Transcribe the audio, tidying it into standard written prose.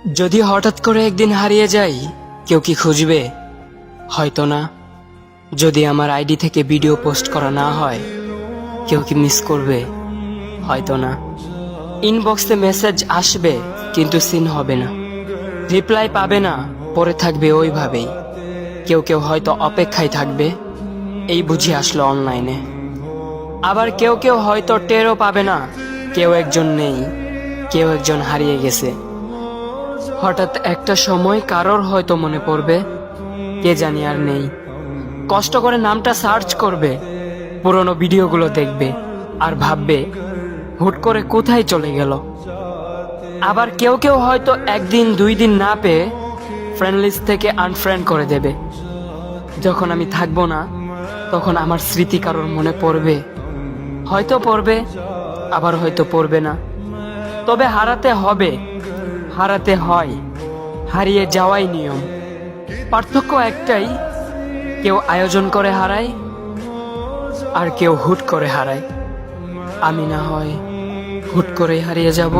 যদি হঠাৎ করে একদিন হারিয়ে যাই, কেউ কি খুঁজবে? হয়তো না। যদি আমার আইডি থেকে ভিডিও পোস্ট করা না হয়, কেউ কি মিস করবে? হয়তো না। ইনবক্সে মেসেজ আসবে কিন্তু সিন হবে না, রিপ্লাই পাবে না, পরে থাকবে ওইভাবেই। কেউ কেউ হয়তো অপেক্ষায় থাকবে, এই বুঝি আসলো অনলাইনে। আবার কেউ কেউ হয়তো টেরও পাবে না, কেউ একজন নেই, কেউ একজন হারিয়ে গেছে। হঠাৎ একটা সময় কারোর হয়তো মনে পড়বে, কে জানি আর নেই। কষ্ট করে নামটা সার্চ করবে, পুরনো ভিডিওগুলো দেখবে আর ভাববে হুট করে কোথায় চলে গেল। আবার কেউ কেউ হয়তো একদিন দুই দিন না পেয়ে ফ্রেন্ড লিস্ট থেকে আনফ্রেন্ড করে দেবে। যখন আমি থাকবো না, তখন আমার স্মৃতি কারোর মনে পড়বে, হয়তো পড়বে, আবার হয়তো পড়বে না। তবে হারাতে হবে, হারাতে হয়, হারিয়ে যাওয়াই নিয়ম। পার্থক্য একটাই, কেউ আয়োজন করে হারায় আর কেউ হুট করে হারায়। আমি না হয় হুট করে হারিয়ে যাব।